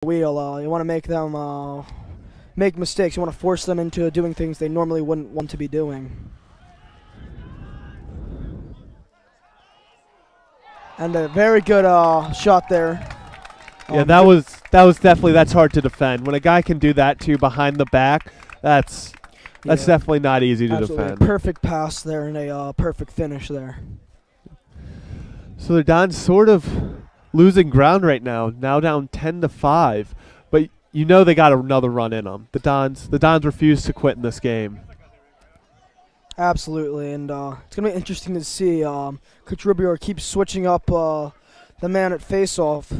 wheel. You want to make them make mistakes. You want to force them into doing things they normally wouldn't want to be doing. And a very good shot there. Yeah, that was definitely, that's hard to defend. When a guy can do that to you behind the back, that's definitely not easy to defend. Perfect pass there and a perfect finish there. So the Dons sort of losing ground right now down 10-5, but you know they got another run in them. The Dons refuse to quit in this game. Absolutely, and it's going to be interesting to see. Coach Rubio keeps switching up the man at faceoff,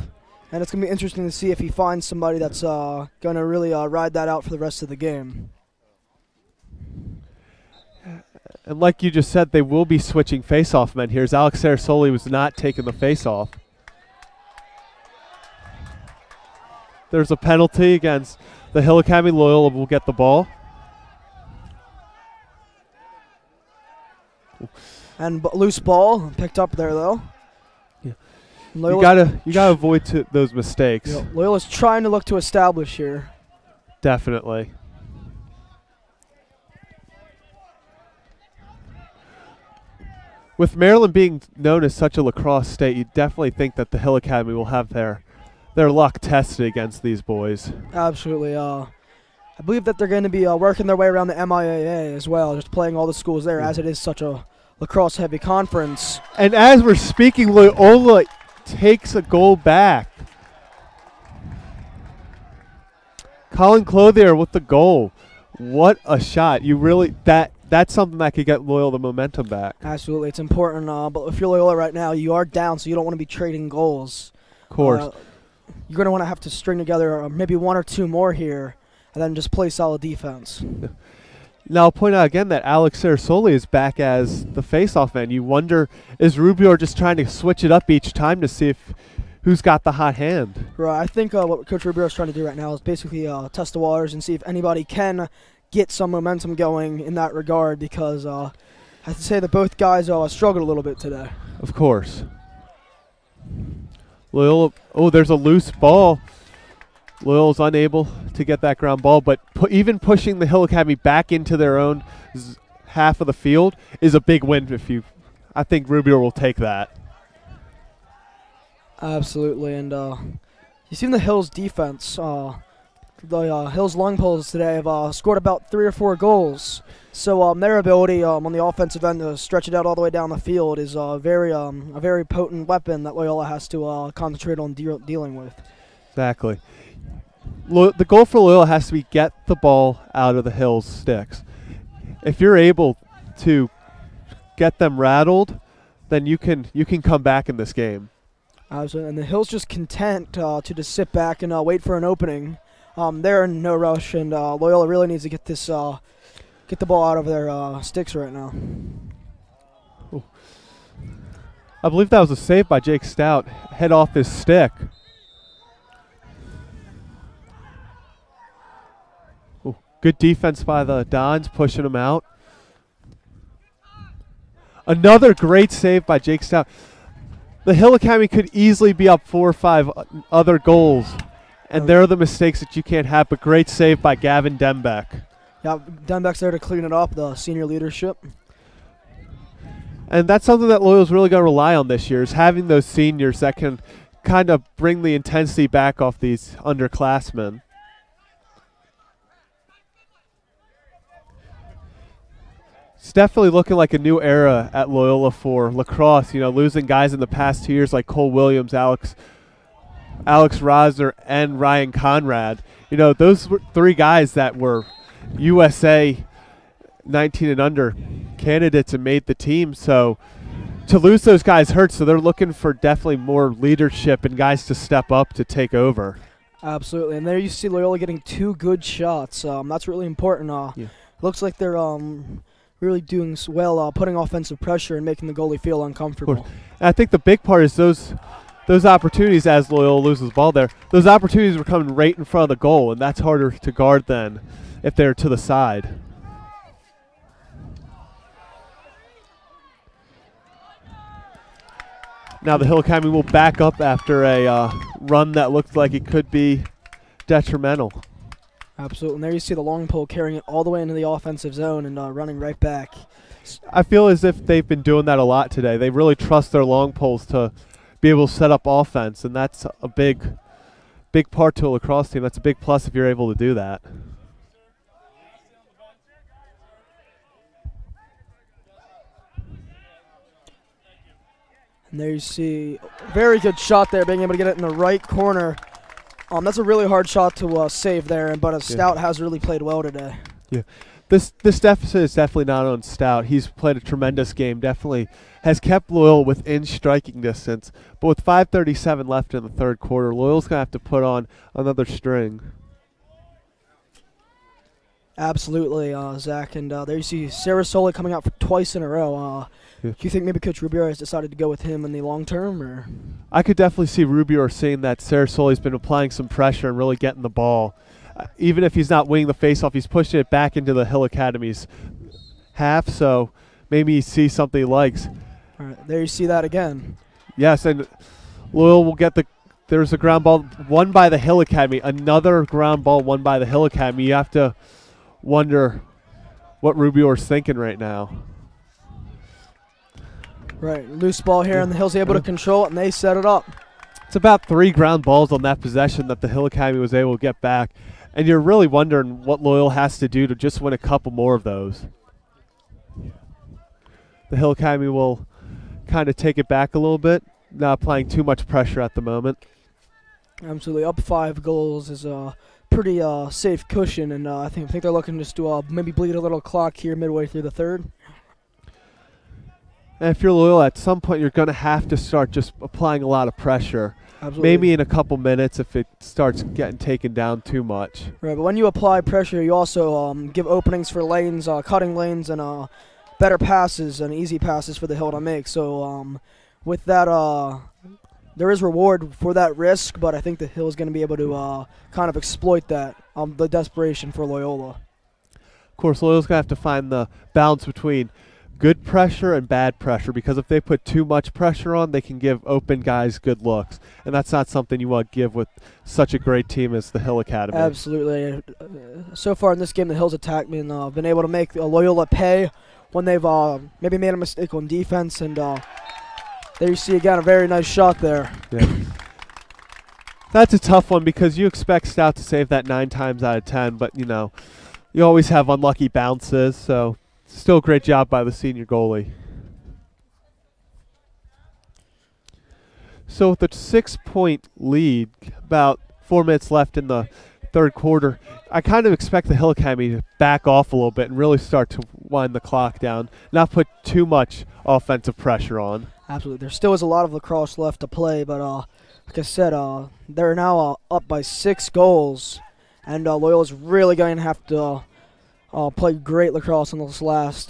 and it's going to be interesting to see if he finds somebody that's going to really ride that out for the rest of the game. And like you just said, they will be switching faceoff men here, as Alex Sarasoli was not taking the faceoff. There's a penalty against the Hill Academy. Loyola will get the ball. And loose ball picked up there, though. Yeah. You gotta avoid those mistakes. Yeah, Loyola's trying to look to establish here. Definitely. With Maryland being known as such a lacrosse state, you definitely think that the Hill Academy will have their luck tested against these boys. Absolutely. I believe that they're going to be working their way around the MIAA as well, just playing all the schools there, as it is such a lacrosse-heavy conference. And as we're speaking, Loyola takes a goal back. Colin Clothier with the goal. What a shot. That's something that could get Loyola the momentum back. Absolutely. It's important, but if you're Loyola right now, you are down, so you don't want to be trading goals. Of course. You're going to want to have to string together maybe one or two more here and then just play solid defense. Now, I'll point out again that Alex Sarasoli is back as the face-off man. You wonder, is Rubio just trying to switch it up each time to see who's got the hot hand? Right. I think what Coach Rubio is trying to do right now is basically test the waters and see if anybody can get some momentum going in that regard, because I have to say that both guys struggled a little bit today. Of course. Loyola, there's a loose ball. Loyola's unable to get that ground ball, but even pushing the Hill Academy back into their own half of the field is a big win. I think Rubio will take that. Absolutely, and you see the Hills defense. The Hills long poles today have scored about 3 or 4 goals. So their ability on the offensive end to stretch it out all the way down the field is a very potent weapon that Loyola has to concentrate on dealing with. Exactly. The goal for Loyola has to be get the ball out of the Hills' sticks. If you're able to get them rattled, then you can come back in this game. Absolutely, and the Hills just content to just sit back and wait for an opening. They're in no rush, and Loyola really needs to get the ball out of their sticks right now. Ooh. I believe that was a save by Jake Stout. Head off his stick. Ooh. Good defense by the Dons, pushing him out. Another great save by Jake Stout. The Hill Academy could easily be up 4 or 5 other goals. And there are the mistakes that you can't have, but great save by Gavin Dembeck. Yeah, Dembeck's there to clean it up, the senior leadership. And that's something that Loyola's really going to rely on this year, is having those seniors that can kind of bring the intensity back off these underclassmen. It's definitely looking like a new era at Loyola for lacrosse. You know, losing guys in the past 2 years like Cole Williams, Alex Rosner, and Ryan Conrad. You know, those were 3 guys that were USA 19 and under candidates and made the team. So to lose those guys hurts. So they're looking for definitely more leadership and guys to step up to take over. Absolutely. And there you see Loyola getting 2 good shots. That's really important. Yeah. Looks like they're really doing well, putting offensive pressure and making the goalie feel uncomfortable. And I think the big part is those opportunities, as Loyola loses the ball there, those opportunities were coming right in front of the goal, and that's harder to guard than if they're to the side. Now the Hill Academy will back up after a run that looked like it could be detrimental. Absolutely. And there you see the long pole carrying it all the way into the offensive zone and running right back. I feel as if they've been doing that a lot today. They really trust their long poles to be able to set up offense, and that's a big part to a lacrosse team. That's a big plus if you're able to do that. And there you see very good shot there, being able to get it in the right corner. That's a really hard shot to save there, but Stout has really played well today. Yeah, this deficit is definitely not on Stout. He's played a tremendous game. Definitely has kept Loyola within striking distance. But with 5:37 left in the third quarter, Loyola's gonna have to put on another string. Absolutely, Zach. And there you see Sarasoli coming out for twice in a row. Yeah. Do you think maybe Coach Rubio has decided to go with him in the long term, or? I could definitely see Rubio saying that Sarasoli's been applying some pressure and really getting the ball. Even if he's not winning the faceoff, he's pushing it back into the Hill Academy's half, so maybe he sees something he likes. All right, there you see that again. Yes, and Loyola will get there's a ground ball won by the Hill Academy, another ground ball won by the Hill Academy. You have to wonder what Rubio is thinking right now. Right, loose ball here, and the Hill's able to control it, and they set it up. It's about 3 ground balls on that possession that the Hill Academy was able to get back. And you're really wondering what Loyola has to do to just win a couple more of those. The Hill Academy will kind of take it back a little bit, not applying too much pressure at the moment. Absolutely, up 5 goals is a pretty safe cushion, and I think they're looking just to maybe bleed a little clock here midway through the third. And if you're Loyola, at some point you're going to have to start just applying a lot of pressure. Absolutely. Maybe in a couple minutes if it starts getting taken down too much. Right, but when you apply pressure, you also give openings for lanes, cutting lanes, and better passes and easy passes for the Hill to make. So with that, there is reward for that risk, but I think the Hill is going to be able to kind of exploit that, the desperation for Loyola. Of course, Loyola's going to have to find the balance between good pressure and bad pressure, because if they put too much pressure on, they can give open guys good looks, and that's not something you want to give with such a great team as the Hill Academy. Absolutely. So far in this game, the Hill's attacked me and been able to make Loyola pay when they've maybe made a mistake on defense, and there you see again a very nice shot there. Yeah. That's a tough one because you expect Stout to save that 9 times out of 10, but you know, you always have unlucky bounces, so still a great job by the senior goalie. So with a 6-point lead, about 4 minutes left in the third quarter, I kind of expect the Hill Academy to back off a little bit and really start to wind the clock down, not put too much offensive pressure on. Absolutely. There still is a lot of lacrosse left to play, but like I said, they're now up by 6 goals, and Loyola's really going to have to play great lacrosse in those last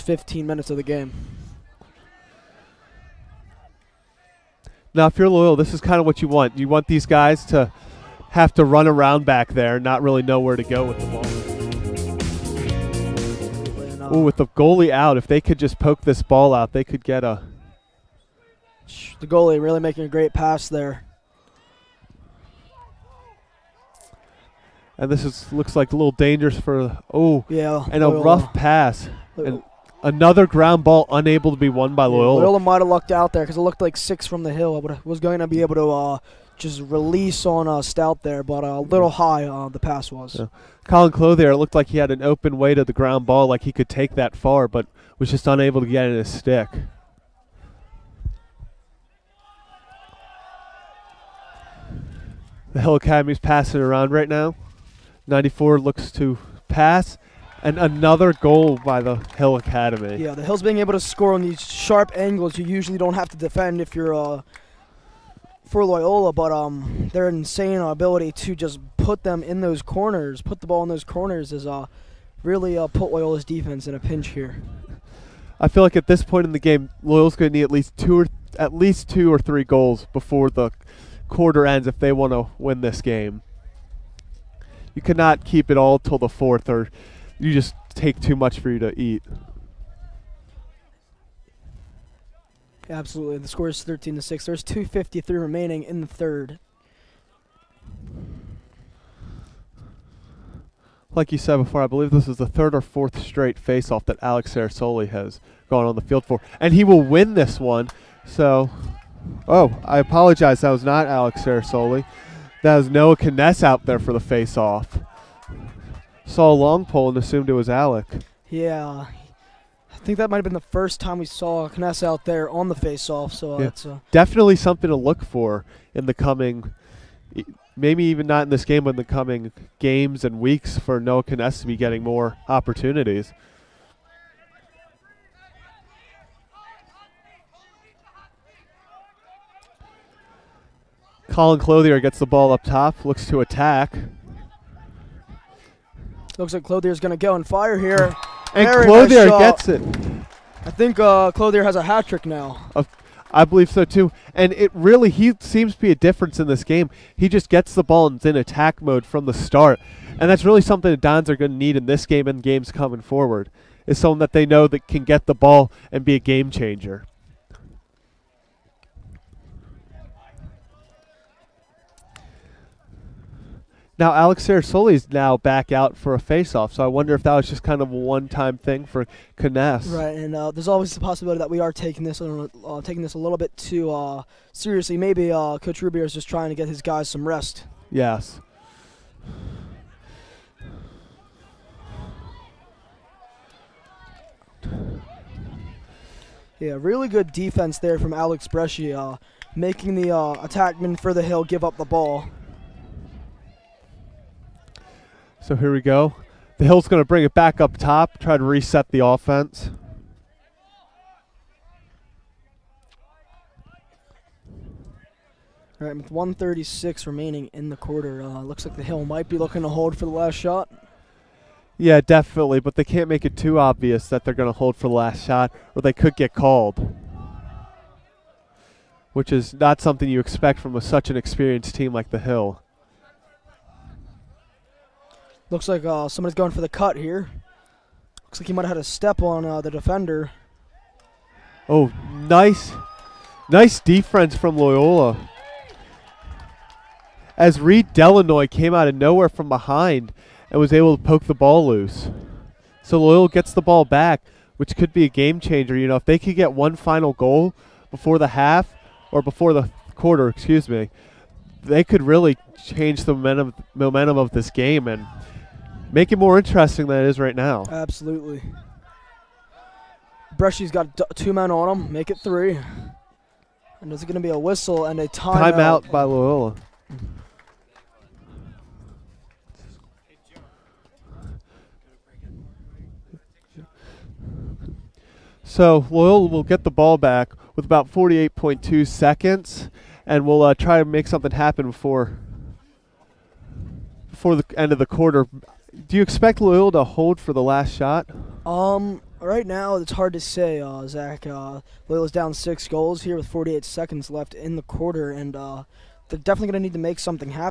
15 minutes of the game. Now, if you're Loyola, this is kind of what you want. You want these guys to have to run around back there and not really know where to go with the ball. Ooh, with the goalie out, if they could just poke this ball out, they could get a... The goalie really making a great pass there. And this looks like a little dangerous for, yeah, and a rough pass. And another ground ball unable to be won by Loyola. Loyola might have lucked out there because it looked like 6 from the Hill. I was going to be able to just release on Stout there, but a little high the pass was. Yeah. Colin Clothier, it looked like he had an open way to the ground ball, like he could take that far, but was just unable to get in his stick. The Hill Academy's passing around right now. 94 looks to pass, and another goal by the Hill Academy. Yeah, the Hill's being able to score on these sharp angles you usually don't have to defend if you're for Loyola, but their insane ability to just put them in those corners, put the ball in those corners, is really put Loyola's defense in a pinch here. I feel like at this point in the game, Loyola's going to need at least two or three goals before the quarter ends if they want to win this game. You cannot keep it all till the fourth, or you just take too much for you to eat. Absolutely. The score is 13-6. There's 2:53 remaining in the third. like you said before, I believe this is the third or fourth straight face-off that Alex Sarasoli has gone on the field for. And he will win this one. So, oh, I apologize. That was not Alex Sarasoli. That was Noah Kness out there for the face-off. Saw a long pole and assumed it was Alec. Yeah. I think that might have been the first time we saw Kness out there on the face-off. So Yeah. it's Definitely something to look for in the coming, maybe even not in this game, but in the coming games and weeks for Noah Kness to be getting more opportunities. Colin Clothier gets the ball up top, looks to attack. looks like Clothier's going to go and fire here. And Very Clothier nice shot. gets it. I think Clothier has a hat trick now. I believe so too. And it really, he seems to be a difference in this game. He just gets the ball and is in attack mode from the start. And that's really something the Dons are going to need in this game and games coming forward, is someone that they know that can get the ball and be a game changer. Now, Alex Sarasoli is now back out for a face-off, so I wonder if that was just kind of a one-time thing for Kness. Right, and there's always the possibility that we are taking this a little bit too seriously. Maybe Coach Rubio is just trying to get his guys some rest. Yes. Yeah, really good defense there from Alex Bresci, making the attackman for the Hill give up the ball. So here we go. The Hill's going to bring it back up top, try to reset the offense. All right, with 1:36 remaining in the quarter, looks like the Hill might be looking to hold for the last shot. Yeah, definitely, but they can't make it too obvious that they're going to hold for the last shot, or they could get called, which is not something you expect from such an experienced team like the Hill. Looks like somebody's going for the cut here. Looks like he might have had a step on the defender. Oh, nice defense from Loyola. As Reed Delanoy came out of nowhere from behind and was able to poke the ball loose. So Loyola gets the ball back, which could be a game changer. You know, if they could get one final goal before the half, or before the quarter, excuse me, they could really change the momentum of this game and make it more interesting than it is right now. Absolutely. Bresci's got 2 men on him. Make it 3. And there's going to be a whistle and a timeout. Timeout by Loyola. So Loyola will get the ball back with about 48.2 seconds, and we'll try to make something happen before the end of the quarter. Do you expect Loyola to hold for the last shot? Right now it's hard to say, Zach. Loyola's down 6 goals here with 48 seconds left in the quarter, and they're definitely going to need to make something happen.